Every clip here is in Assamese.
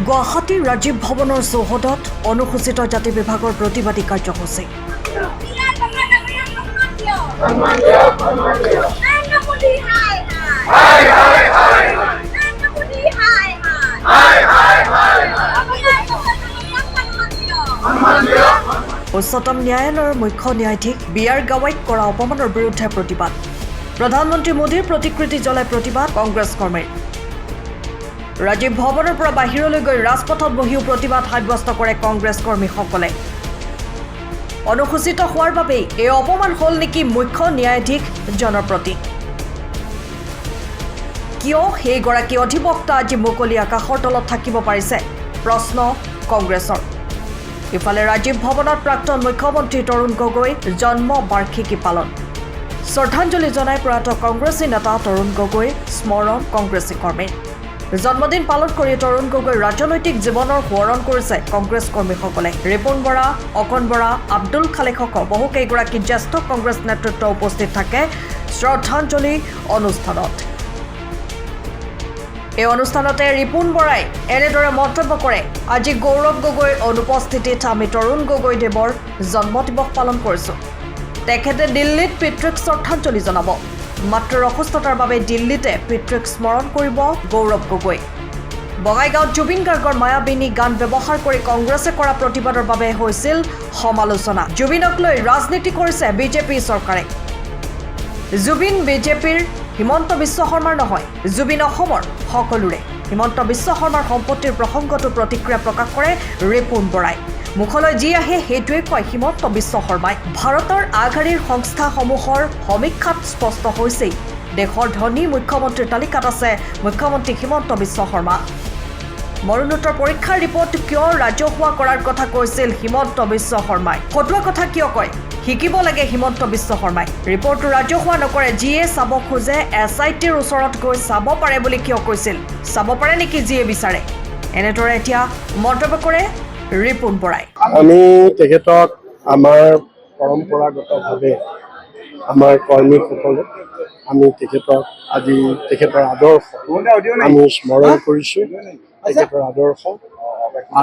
গুৱাহাটীৰ ৰাজীৱ ভৱনৰ চৌহদত অনুসূচিত জাতি বিভাগৰ প্ৰতিবাদী কাৰ্যসূচী। উচ্চতম ন্যায়ালয়ৰ মুখ্য ন্যায়াধীশ বি.আৰ. গাৱাইক কৰা অপমানৰ বিৰুদ্ধে প্ৰতিবাদ। প্ৰধানমন্ত্ৰী মোদীৰ প্ৰতিকৃতি জ্বলাই প্ৰতিবাদ কংগ্ৰেছ কৰ্মীৰ। ৰাজীৱ ভৱনৰ পৰা বাহিৰলৈ গৈ ৰাজপথত বহিও প্ৰতিবাদ সাব্যস্ত কৰে কংগ্ৰেছ কৰ্মীসকলে। অনুসূচিত হোৱাৰ বাবেই এই অপমান হ'ল নেকি মুখ্য ন্যায়াধীশজনৰ প্ৰতি? কিয় সেইগৰাকী অধিবক্তা আজি মুকলি আকাশৰ তলত থাকিব পাৰিছে? প্ৰশ্ন কংগ্ৰেছৰ। ইফালে ৰাজীৱ ভৱনত প্ৰাক্তন মুখ্যমন্ত্ৰী তৰুণ গগৈ জন্ম বাৰ্ষিকী পালন। শ্ৰদ্ধাঞ্জলি জনাই প্ৰয়াত কংগ্ৰেছী নেতা তৰুণ গগৈ স্মৰণ কংগ্ৰেছী কৰ্মীৰ। জন্মদিন পালন কৰি তৰুণ গগৈ ৰাজনৈতিক জীৱনৰ সোঁৱৰণ কৰিছে কংগ্ৰেছ কৰ্মীসকলে। ৰিপুণ বৰা, অকণ বৰা, আব্দুল খালেকসহ বহুকেইগৰাকী জ্যেষ্ঠ কংগ্ৰেছ নেতৃত্ব উপস্থিত থাকে শ্ৰদ্ধাঞ্জলি অনুষ্ঠানত। এই অনুষ্ঠানতে ৰিপুণ বৰাই এনেদৰে মন্তব্য কৰে, আজি গৌৰৱ গগৈৰ অনুপস্থিতিত আমি তৰুণ গগৈদেৱৰ জন্মদিৱস পালন কৰিছোঁ। তেখেতে দিল্লীত পিতৃক শ্ৰদ্ধাঞ্জলি জনাব। মাত্ৰ অসুস্থতাৰ বাবে দিল্লীতে পিতৃক স্মৰণ কৰিব গৌৰৱ গগৈ। বঙাইগাঁৱত জুবিন গাৰ্গৰ মায়াবিনী গান ব্যৱহাৰ কৰি কংগ্ৰেছে কৰা প্ৰতিবাদৰ বাবে হৈছিল সমালোচনা। জুবিনক লৈ ৰাজনীতি কৰিছে বিজেপি চৰকাৰে। জুবিন বিজেপিৰ, হিমন্ত বিশ্ব শৰ্মাৰ নহয়, জুবিন অসমৰ সকলোৰে। হিমন্ত বিশ্ব শৰ্মাৰ সম্পত্তিৰ প্ৰসংগতো প্ৰতিক্ৰিয়া প্ৰকাশ কৰে ৰিপুণ বৰাই। মুখলৈ যি আহে সেইটোৱে কয় হিমন্ত বিশ্ব শৰ্মাই। ভাৰতৰ আগশাৰীৰ সংস্থাসমূহৰ সমীক্ষাত স্পষ্ট হৈছেই, দেশৰ ধনী মুখ্যমন্ত্ৰীৰ তালিকাত আছে মুখ্যমন্ত্ৰী হিমন্ত বিশ্ব শৰ্মা। মৰণোত্তৰ পৰীক্ষাৰ ৰিপৰ্ট কিয় ৰাজহুৱা কৰাৰ কথা কৈছিল হিমন্ত বিশ্ব শৰ্মাই? ফটোৱা কথা কিয় কয়? শিকিব লাগে হিমন্ত বিশ্ব শৰ্মাই। ৰিপৰ্টটো ৰাজহুৱা নকৰে, যিয়ে চাব খোজে SITৰ ওচৰত গৈ চাব পাৰে বুলি কিয় কৈছিল? চাব পাৰে নেকি যিয়ে বিচাৰে? এনেদৰে এতিয়া মন্তব্য কৰে ৰিপুণ বৰাই। আমি তেখেতক আমাৰ পৰম্পৰাগতভাৱে আমাৰ কৰ্মীসকলে আমি তেখেতক আজি তেখেতৰ আদৰ্শ আমি স্মৰণ কৰিছোঁ। তেখেতৰ আদৰ্শ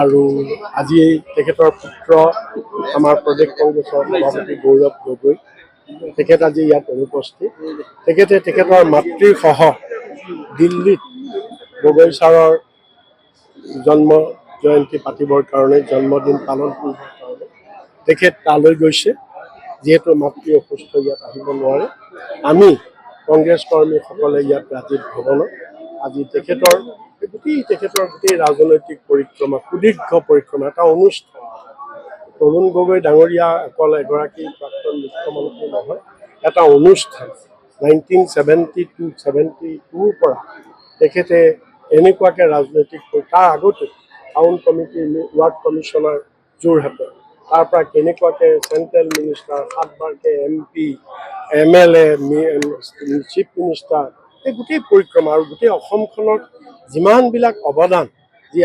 আৰু আজি তেখেতৰ পুত্ৰ আমাৰ প্ৰদেশ কংগ্ৰেছৰ সভাপতি গৌৰৱ গগৈ তেখেত আজি ইয়াত অনুপস্থিত। তেখেতে তেখেতৰ মাতৃসহ দিল্লীত গগৈ ছাৰৰ জন্ম জয়ন্তী পাতিবৰ কাৰণে, জন্মদিন পালন কৰিবৰ কাৰণে তেখেত তালৈ গৈছে। যিহেতু মাতৃ অসুস্থ ইয়াত আহিব নোৱাৰে, আমি কংগ্ৰেছ কৰ্মীসকলে ইয়াত ৰাজীৱ ভৱনত আজি তেখেতৰ গোটেই ৰাজনৈতিক পৰিক্ৰমা, সুদীৰ্ঘ পৰিক্ৰমা, এটা অনুষ্ঠান। তৰুণ গগৈ ডাঙৰীয়া অকল এগৰাকী প্ৰাক্তন মুখ্যমন্ত্ৰী নহয়, এটা অনুষ্ঠান। 1972 পৰা তেখেতে এনেকুৱাকৈ ৰাজনৈতিক, তাৰ আগতে টাউন কমিটি, ৱাৰ্ড কমিশ্যনাৰ যোৰহাটৰ, তাৰ পৰা কেনেকুৱাকৈ চেণ্ট্ৰেল মিনিষ্টাৰ, 7বাৰকৈ MP, MLA, চিফ মিনিষ্টাৰ, এই গোটেই পৰিক্ৰমা আৰু গোটেই অসমখনত যিমানবিলাক অৱদান, যি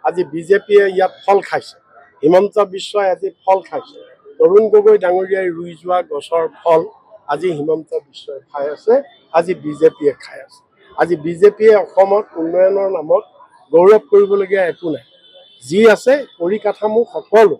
আজি বিজেপিয়ে ইয়াত ফল খাইছে, হিমন্ত বিশ্বই আজি ফল খাইছে, তৰুণ গগৈ ডাঙৰীয়াই ৰুই যোৱা গছৰ ফল আজি হিমন্ত বিশ্বই খাই আছে, আজি বিজেপিয়ে খাই আছে। আজি বিজেপিয়ে অসমত উন্নয়নৰ নামত গৌৰৱ কৰিবলগীয়া একো নাই। যি আছে পৰিকাঠামো সকলো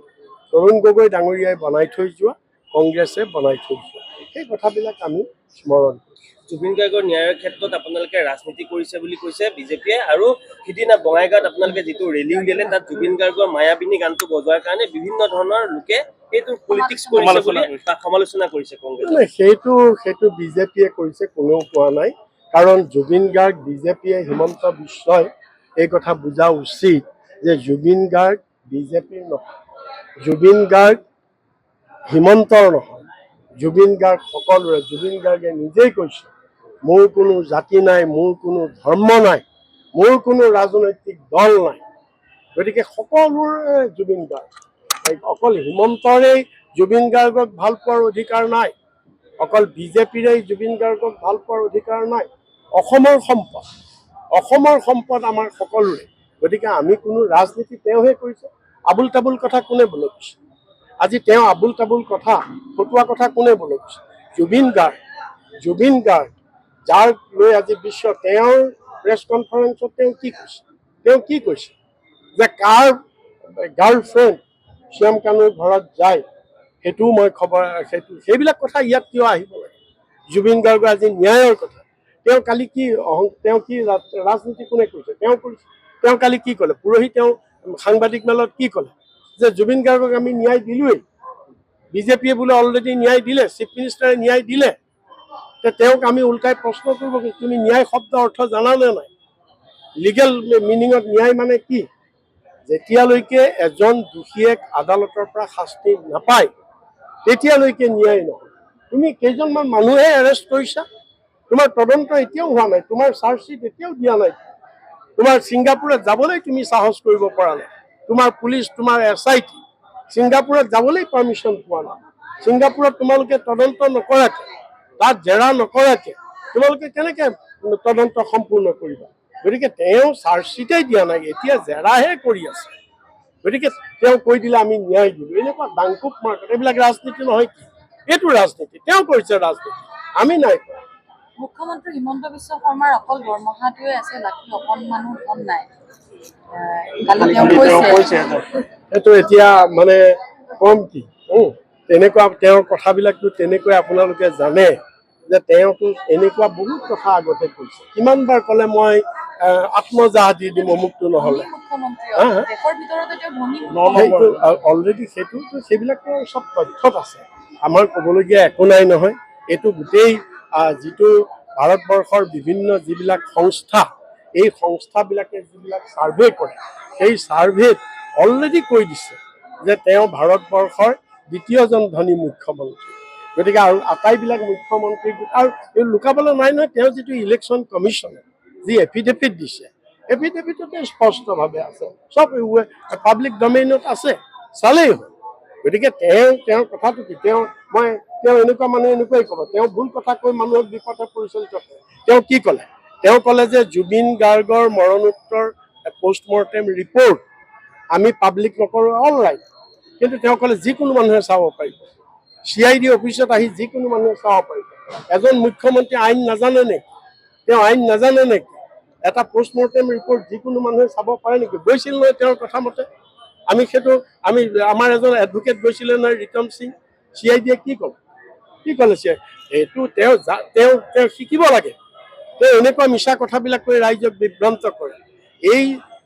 তৰুণ গগৈ ডাঙৰীয়াই বনাই থৈ যোৱা, কংগ্ৰেছে বনাই থৈ যোৱা, সেই কথাবিলাক আমি স্মৰণ কৰোঁ। জুবিন গাৰ্গৰ ন্যায়ৰ ক্ষেত্ৰত আপোনালোকে ৰাজনীতি কৰিছে বুলি কৈছে বিজেপিয়ে, আৰু সিদিনা বঙাইগাঁৱত আপোনালোকে যিটো ৰেলী উলিয়ালে তাত জুবিন গাৰ্গৰ মায়াবিনী গানটো বজোৱাৰ কাৰণে বিভিন্ন ধৰণৰ লোকে সেইটো পলিটিক্স কৰিছে বুলি সমালোচনা কৰিছে কংগ্ৰেছে। সেইটো বিজেপিয়ে কৰিছে, কোনেও কোৱা নাই। কাৰণ জুবিন গাৰ্গ, বিজেপিয়ে, হিমন্ত বিশ্বই এই কথা বুজা উচিত যে জুবিন গাৰ্গ বিজেপিৰ নহয়, জুবিন গাৰ্গ হিমন্তৰ নহয়, জুবিন গাৰ্গ সকলোৰে। জুবিন গাৰ্গে নিজেই কৈছে, মোৰ কোনো জাতি নাই, মোৰ কোনো ধৰ্ম নাই, মোৰ কোনো ৰাজনৈতিক দল নাই, গতিকে সকলোৰে জুবিন গাৰ্গ। অকল হিমন্তৰেই জুবিন গাৰ্গক ভাল পোৱাৰ অধিকাৰ নাই, অকল বিজেপিৰেই জুবিন গাৰ্গক ভাল পোৱাৰ অধিকাৰ নাই। অসমৰ সম্পদ আমাৰ সকলোৰে। গতিকে আমি কোনো ৰাজনীতি তেওঁহে কৰিছে। আবুল তাবুল কথা কোনে বলে কৈছে? আজি তেওঁ আবুল তাবুল কথা, ফটোৱা কথা কোনে বলে কৈছে? জুবিন গাৰ্গ যাক লৈ আজি বিশ্ব, তেওঁৰ প্ৰেছ কনফাৰেন্সত তেওঁ কি কৈছে? তেওঁ কি কৈছে যে কাৰ গাৰ্লফ্ৰেণ্ড শ্যাম কানুৰ ঘৰত যায় সেইটোও মই খবৰ সেইবিলাক কথা ইয়াত কিয় আহিব লাগে জুবিন গাৰ্গৰ আজি ন্যায়ৰ কথা তেওঁ কালি কি তেওঁ কি ৰাজনীতি কোনে কৰিছে তেওঁ কৰিছে তেওঁ কালি কি ক'লে পৰহি তেওঁ সাংবাদিক মেলত কি ক'লে যে জুবিন গাৰ্গক আমি ন্যায় দিলোৱেই বিজেপিয়ে বোলে অলৰেডি ন্যায় দিলে চিফ মিনিষ্টাৰে ন্যায় দিলে তেওঁক আমি উল্টাই প্ৰশ্ন কৰিব তুমি ন্যায় শব্দ অৰ্থ জানানে নাই লিগেল মিনিঙত ন্যায় মানে কি যেতিয়ালৈকে এজন দোষীয়ে আদালতৰ পৰা শাস্তি নাপায় তেতিয়ালৈকে ন্যায় নহয় তুমি কেইজনমান মানুহে এৰেষ্ট কৰিছা তোমাৰ তদন্ত এতিয়াও হোৱা নাই তোমাৰ চাৰ্জশ্বিট এতিয়াও দিয়া নাই তোমাৰ ছিংগাপুৰত যাবলৈ তুমি সাহস কৰিব পৰা নাই তোমাৰ পুলিচ তোমাৰ SIT ছিংগাপুৰত যাবলৈ পাৰ্মিশ্যন পোৱা নাই ছিংগাপুৰত তোমালোকে তদন্ত নকৰাকে তাত জেৰা নকৰাকে তোমালোকে কেনেকৈ তদন্ত সম্পূৰ্ণ কৰিবা গতিকে তেওঁ চাৰ্জশ্বিটেই দিয়া নাই এতিয়া জেৰাহে কৰি আছে গতিকে তেওঁ কৈ দিলে আমি ন্যায় দিলোঁ এনেকুৱা ডাংকুপ মাৰ্কেট এইবিলাক ৰাজনীতি নহয় কি এইটো ৰাজনীতি তেওঁ কৰিছে ৰাজনীতি আমি নাই কৰা মুখ্যমন্ত্ৰী হিমন্ত বিশ্ব শৰ্মাৰ অকল দৰমহাটোৱে আছে বাকী অকণমানো ধন নাই কালি তেওঁ কৈছে সেইটো এতিয়া মানে কম কি তেনেকুৱা তেওঁৰ কথাবিলাকতো তেনেকৈ আপোনালোকে জানে যে তেওঁতো এনেকুৱা বহুত কথা আগতে কৈছে কিমানবাৰ ক'লে মই আত্মজাহ দি দিম অমুকটো নহ'লে অলৰেডি সেইবিলাকতো চব তথ্যত আছে আমাৰ ক'বলগীয়া একো নাই নহয় এইটো গোটেই যিটো ভাৰতবৰ্ষৰ বিভিন্ন যিবিলাক সংস্থা এই সংস্থাবিলাকে যিবিলাক ছাৰ্ভে কৰে সেই ছাৰ্ভেত অলৰেডি কৈ দিছে যে তেওঁ ভাৰতবৰ্ষৰ দ্বিতীয়জন ধনী মুখ্যমন্ত্ৰী গতিকে আৰু আটাইবিলাক মুখ্যমন্ত্ৰী আৰু এই লুকাবলৈ নাই নহয় তেওঁ যিটো ইলেকশ্যন কমিশ্যনে যি এফিডেভিট দিছে এফিডেভিটতে স্পষ্টভাৱে আছে চব পাব্লিক ডমেইনত আছে চালেই হ'ল গতিকে তেওঁৰ কথাটো কি তেওঁ এনেকুৱা মানুহে এনেকুৱাই ক'ব তেওঁ ভুল কথা কৈ মানুহক বিপথে পৰিচালিত কৰে তেওঁ কি ক'লে তেওঁ ক'লে যে জুবিন গাৰ্গৰ মৰণোত্তৰ পোষ্টমৰ্টেম ৰিপৰ্ট আমি পাব্লিক নকৰোঁ অল ৰাইট কিন্তু তেওঁ ক'লে যিকোনো মানুহে চাব পাৰিব CID অফিচত আহি যিকোনো মানুহে চাব পাৰিব এজন মুখ্যমন্ত্ৰী আইন নাজানে নেকি তেওঁ আইন নাজানে নেকি এটা পোষ্টমৰ্টেম ৰিপৰ্ট যিকোনো মানুহে চাব পাৰে নেকি গৈছিল নহয় তেওঁৰ কথা মতে আমি আমাৰ এজন এডভোকেট গৈছিলে নহয় ৰিতম সিং CIDয়ে কি ক'লে এইটো তেওঁ শিকিব লাগে তেওঁ এনেকুৱা মিছা কথাবিলাক কৈ ৰাইজক বিভ্ৰান্ত কৰে এই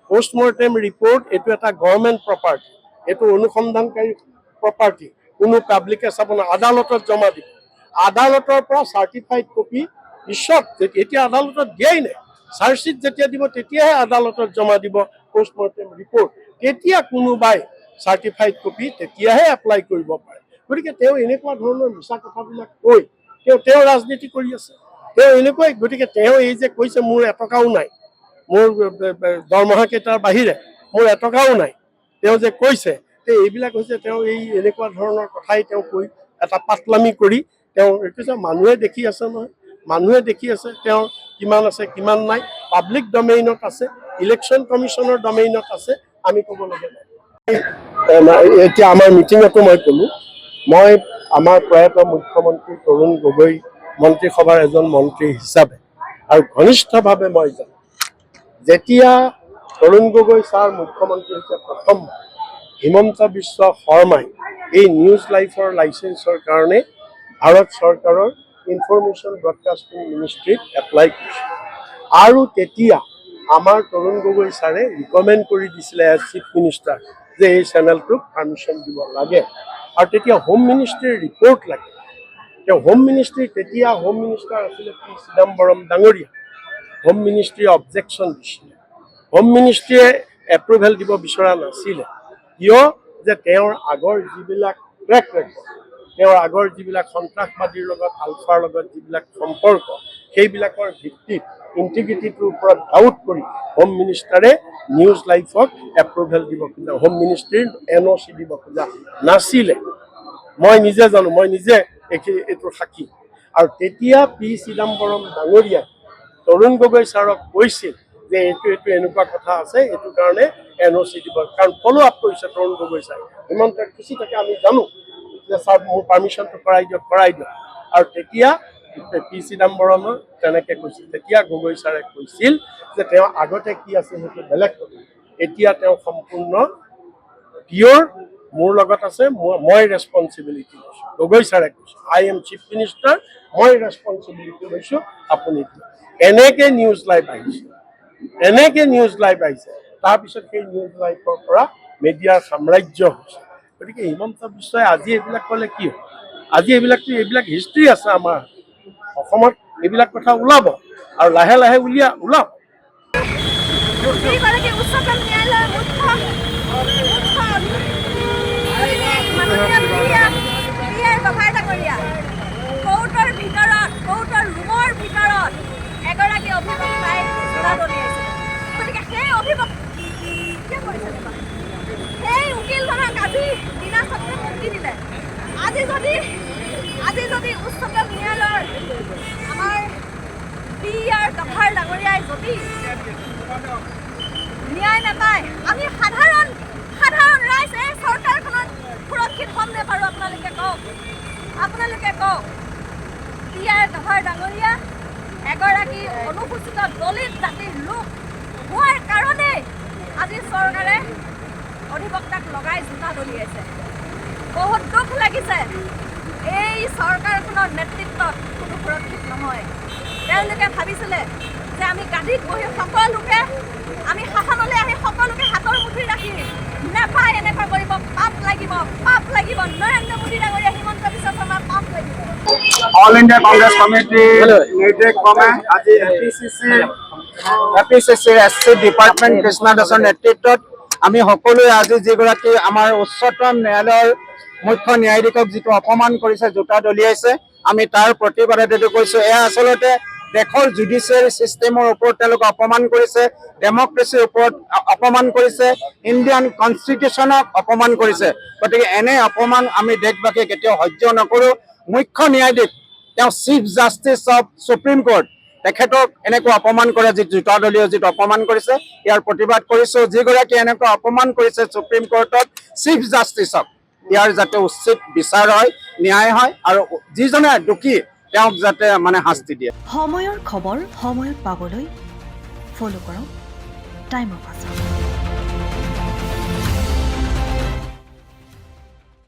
পোষ্টমৰ্টেম ৰিপৰ্ট এইটো এটা গভৰ্ণমেণ্ট প্ৰপাৰ্টি এইটো অনুসন্ধানকাৰী প্ৰপাৰ্টি কোনো পাব্লিকে চাব না আদালতত জমা দিব আদালতৰ পৰা চাৰ্টিফাইড কপি পিছত এতিয়া আদালতত দিয়াই নাই চাৰ্জশ্বিট যেতিয়া দিব তেতিয়াহে আদালতত জমা দিব পোষ্টমৰ্টেম ৰিপৰ্ট তেতিয়া কোনোবাই চাৰ্টিফাইড কপি তেতিয়াহে এপ্লাই কৰিব পাৰে গতিকে তেওঁ এনেকুৱা ধৰণৰ মিছা কথাবিলাক কৈ তেওঁ ৰাজনীতি কৰি আছে তেওঁ এনেকুৱাই গতিকে তেওঁ এই যে কৈছে মোৰ এটকাও নাই মোৰ দৰমহা কেইটাৰ বাহিৰে মোৰ এটকাও নাই তেওঁ যে কৈছে এইবিলাক হৈছে তেওঁ এই এনেকুৱা ধৰণৰ কথাই তেওঁ কৈ এটা পাতলামি কৰি তেওঁ কৈছে মানুহে দেখি আছে নহয় মানুহে দেখি আছে তেওঁ কিমান আছে কিমান নাই পাব্লিক ডমেইনত আছে ইলেকশ্যন কমিশ্যনৰ ডমেইনত আছে আমি ক'বলগীয়া নাই এতিয়া আমাৰ মিটিঙতো মই ক'লোঁ মই আমাৰ প্ৰয়াত মুখ্যমন্ত্ৰী তৰুণ গগৈ মন্ত্ৰীসভাৰ এজন মন্ত্ৰী হিচাপে আৰু ঘনিষ্ঠভাৱে মই জানো যেতিয়া তৰুণ গগৈ ছাৰ মুখ্যমন্ত্ৰী হৈছে প্ৰথমবাৰ হিমন্ত বিশ্ব শৰ্মাই এই নিউজ লাইফৰ লাইচেন্সৰ কাৰণে ভাৰত চৰকাৰৰ ইনফৰমেশ্যন ব্ৰডকাষ্টিং মিনিষ্ট্ৰীত এপ্লাই কৰিছে আৰু তেতিয়া আমাৰ তৰুণ গগৈ ছাৰে ৰিকমেণ্ড কৰি দিছিলে এজ চিফ মিনিষ্টাৰ যে এই চেনেলটোক পাৰ্মিশ্যন দিব লাগে আৰু তেতিয়া হোম মিনিষ্ট্ৰীৰ ৰিপৰ্ট লাগে তেওঁ হোম মিনিষ্ট্ৰী তেতিয়া হোম মিনিষ্টাৰ আছিলে P চিদাম্বৰম ডাঙৰীয়া হোম মিনিষ্ট্ৰীয়ে অবজেকশ্যন দিছিলে হোম মিনিষ্ট্ৰীয়ে এপ্ৰুভেল দিব বিচৰা নাছিলে কিয় যে তেওঁৰ আগৰ যিবিলাক ট্ৰেক ৰেকৰ্ড তেওঁৰ আগৰ যিবিলাক সন্ত্ৰাসবাদীৰ লগত আলফাৰ লগত যিবিলাক সম্পৰ্ক সেইবিলাকৰ ভিত্তিত ইণ্টিগ্ৰিটিটোৰ ওপৰত ডাউট কৰি হোম মিনিষ্টাৰে নিউজ লাইফক এপ্ৰুভেল দিব খোজা হোম মিনিষ্ট্ৰীৰ NOC দিব খোজা নাছিলে মই নিজে জানো মই নিজে এইটোৰ সাক্ষী আৰু তেতিয়া P চিদাম্বৰম ডাঙৰীয়াই তৰুণ গগৈ ছাৰক কৈছিল যে এইটো এনেকুৱা কথা আছে এইটো কাৰণে NOC দিব কাৰণ ফ'ল' আপ কৰিছে তৰুণ গগৈ ছাৰ হিমন্তই খুচি থাকে আমি জানো যে ছাৰ মোৰ পাৰ্মিশ্যনটো কৰাই দিয়ক আৰু তেতিয়া পি চিদাম্বৰমে তেনেকৈ কৈছিল। তেতিয়া গগৈ ছাৰে কৈছিল যে তেওঁ আগতে কি আছে সেইটো বেলেগ কথা, এতিয়া তেওঁ সম্পূৰ্ণ পিয়'ৰ মোৰ লগত আছে, মই ৰেছপনচিবিলিটি লৈছোঁ। গগৈ ছাৰে কৈছোঁ আই এম চিফ মিনিষ্টাৰ, মই ৰেছপনচিবিলিটি লৈছোঁ, আপুনি এনেকৈ নিউজ লাইভ আহিছে, এনেকৈ নিউজ লাইভ আহিছে। তাৰপিছত সেই নিউজ লাইভৰ পৰা মিডিয়াৰ সাম্ৰাজ্য হৈছে। গতিকে হিমন্ত বিশ্বই আজি এইবিলাক ক'লে কি হ'ব? আজি এইবিলাক হিষ্ট্ৰী আছে আমাৰ অসমত, এইবিলাক কথা ওলাব আৰু লাহে লাহে ওলাব। উচ্চতম ন্যায়ালয়ৰ কোৰ্টৰ ৰুমৰ ভিতৰত এগৰাকী অভিবক্তাই জোতা দলিয়াইছে। গতিকে সেই সেই উকিলজনক আজি বিনা চৰ্তে মুক্তি দিলে। আজি যদি উচ্চতম ন্যায়ালয়ৰ আমাৰ PR গভাৰ ডাঙৰীয়াই যদি ন্যায় নাপায়, আমি সাধাৰণ ৰাইজ এই চৰকাৰখনত সুৰক্ষিত হ'ম নে বাৰু? আপোনালোকে কওক। PR গভাৰ ডাঙৰীয়া এগৰাকী অনুসূচিত দলিত জাতিৰ লোক হোৱাৰ কাৰণে আজি চৰকাৰে অধিবক্তাক লগাই জোতা দলিয়াইছে। বহুত দুখ লাগিছে। এই চৰকাৰখনৰ নেতৃত্বত কোনো সুৰক্ষিত নহয়। তেওঁলোকে ভাবিছিলে যে আমি গাদীত বহি সকলোকে, আমি শাসনলৈ আহি সকলোকে হাতৰ মুঠি ৰাখি নেপায় এনেকুৱা কৰিব। পাপ লাগিব নৰেন্দ্ৰ মোদী ডাঙৰীয়া, হিমন্ত বিশ্ব শৰ্মাৰ পাপ লাগিব। অল ইণ্ডিয়া কংগ্ৰেছ কমিটিৰ নিৰ্দেশ ক্ৰমে আজি APCC SC ডিপাৰ্টমেণ্ট কৃষ্ণা দাসৰ নেতৃত্বত আমি সকলোৱে আজি যিগৰাকী আমাৰ উচ্চতম ন্যায়ালয়ৰ মুখ্য ন্যায়াধীশক যিটো অপমান কৰিছে, জোতা দলিয়াইছে, আমি তাৰ প্ৰতিবাদত এইটো কৈছোঁ। এয়া আচলতে দেশৰ জুডিচিয়াৰী ছিষ্টেমৰ ওপৰত তেওঁলোকে অপমান কৰিছে, ডেমক্ৰেচিৰ ওপৰত অপমান কৰিছে, ইণ্ডিয়ান কনষ্টিটিউশ্যনক অপমান কৰিছে। গতিকে এনে অপমান আমি দেশবাসীয়ে কেতিয়াও সহ্য নকৰোঁ। মুখ্য ন্যায়াধীশ, তেওঁ chief justice of supreme court, তেখেতক এনেকুৱা অপমান কৰে, যি জোতা দলীয় যিটো অপমান কৰিছে, ইয়াৰ প্ৰতিবাদ কৰিছোঁ। যিগৰাকী এনেকুৱা অপমান কৰিছে সুপ্ৰিম কোৰ্টত চিফ জাষ্টিছক, ইয়াৰ যাতে উচিত বিচাৰ হয়, ন্যায় হয়, আৰু যিজনে দোষী তেওঁক যাতে শাস্তি দিয়ে। সময়ৰ খবৰ সময়ত পাবলৈ ফ'ল' কৰক টাইম অফ আছাম।